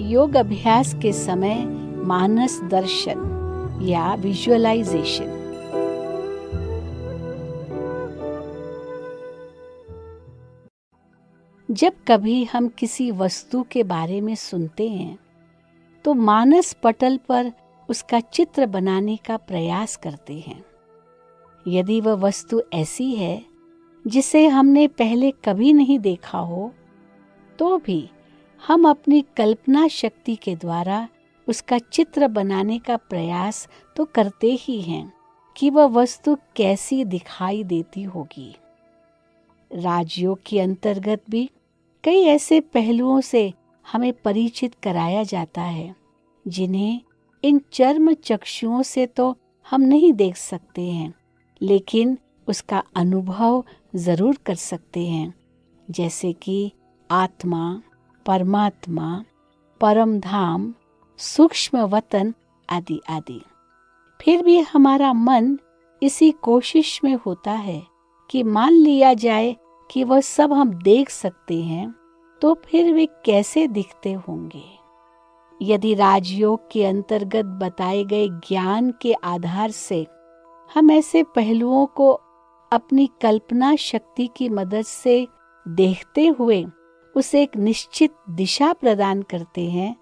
योग अभ्यास के समय मानस दर्शन या विजुअलाइजेशन। जब कभी हम किसी वस्तु के बारे में सुनते हैं तो मानस पटल पर उसका चित्र बनाने का प्रयास करते हैं। यदि वह वस्तु ऐसी है जिसे हमने पहले कभी नहीं देखा हो, तो भी हम अपनी कल्पना शक्ति के द्वारा उसका चित्र बनाने का प्रयास तो करते ही हैं कि वह वस्तु कैसी दिखाई देती होगी। राजयोग के अंतर्गत भी कई ऐसे पहलुओं से हमें परिचित कराया जाता है जिन्हें इन चर्म चक्षुओं से तो हम नहीं देख सकते हैं, लेकिन उसका अनुभव जरूर कर सकते हैं, जैसे कि आत्मा, परमात्मा, परम धाम, सूक्ष्म वतन आदि आदि। फिर भी हमारा मन इसी कोशिश में होता है कि मान लिया जाए कि वह सब हम देख सकते हैं, तो फिर वे कैसे दिखते होंगे। यदि राजयोग के अंतर्गत बताए गए ज्ञान के आधार से हम ऐसे पहलुओं को अपनी कल्पना शक्ति की मदद से देखते हुए उसे एक निश्चित दिशा प्रदान करते हैं,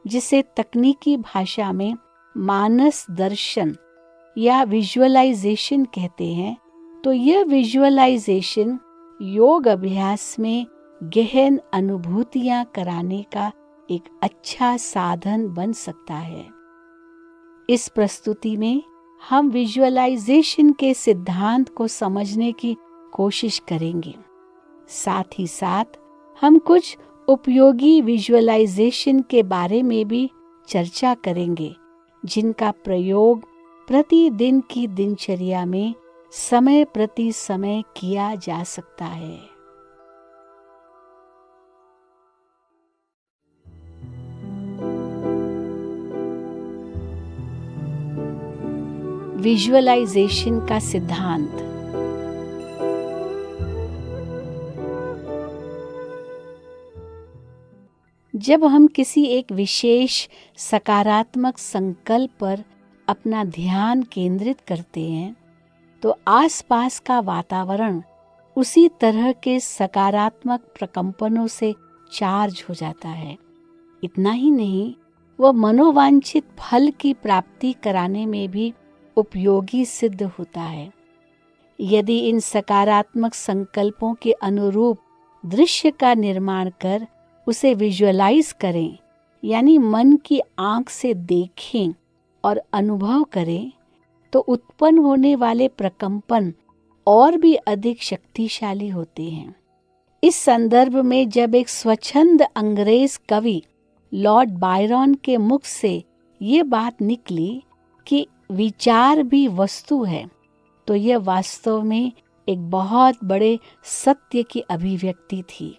जिसे तकनीकी भाषा में मानस दर्शन या विजुअलाइजेशन कहते हैं, तो यह विजुअलाइजेशन योग अभ्यास में गहन अनुभूतियां कराने का एक अच्छा साधन बन सकता है। इस प्रस्तुति में हम विजुअलाइजेशन के सिद्धांत को समझने की कोशिश करेंगे। साथ ही साथ हम कुछ उपयोगी विजुअलाइजेशन के बारे में भी चर्चा करेंगे, जिनका प्रयोग प्रतिदिन की दिनचर्या में समय प्रति समय किया जा सकता है। विजुअलाइजेशन का सिद्धांत। जब हम किसी एक विशेष सकारात्मक संकल्प पर अपना ध्यान केंद्रित करते हैं, तो आसपास का वातावरण उसी तरह के सकारात्मक प्रकंपनों से चार्ज हो जाता है। इतना ही नहीं, वह मनोवांछित फल की प्राप्ति कराने में भी उपयोगी सिद्ध होता है। यदि इन सकारात्मक संकल्पों के अनुरूप दृश्य का निर्माण कर उसे विजुअलाइज करें, यानी मन की आंख से देखें और अनुभव करें, तो उत्पन्न होने वाले प्रकंपन और भी अधिक शक्तिशाली होते हैं। इस संदर्भ में जब एक स्वच्छंद अंग्रेज कवि लॉर्ड बायरन के मुख से ये बात निकली कि विचार भी वस्तु है, तो यह वास्तव में एक बहुत बड़े सत्य की अभिव्यक्ति थी।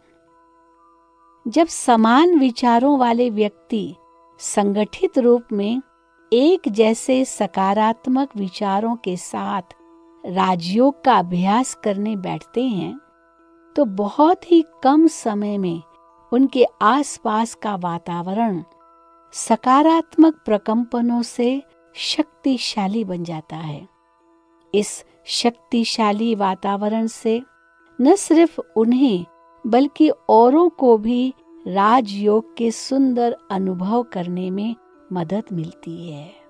जब समान विचारों वाले व्यक्ति संगठित रूप में एक जैसे सकारात्मक विचारों के साथ राजयोग का अभ्यास करने बैठते हैं, तो बहुत ही कम समय में उनके आसपास का वातावरण सकारात्मक प्रकंपनों से शक्तिशाली बन जाता है। इस शक्तिशाली वातावरण से न सिर्फ उन्हें बल्कि औरों को भी राजयोग के सुंदर अनुभव करने में मदद मिलती है।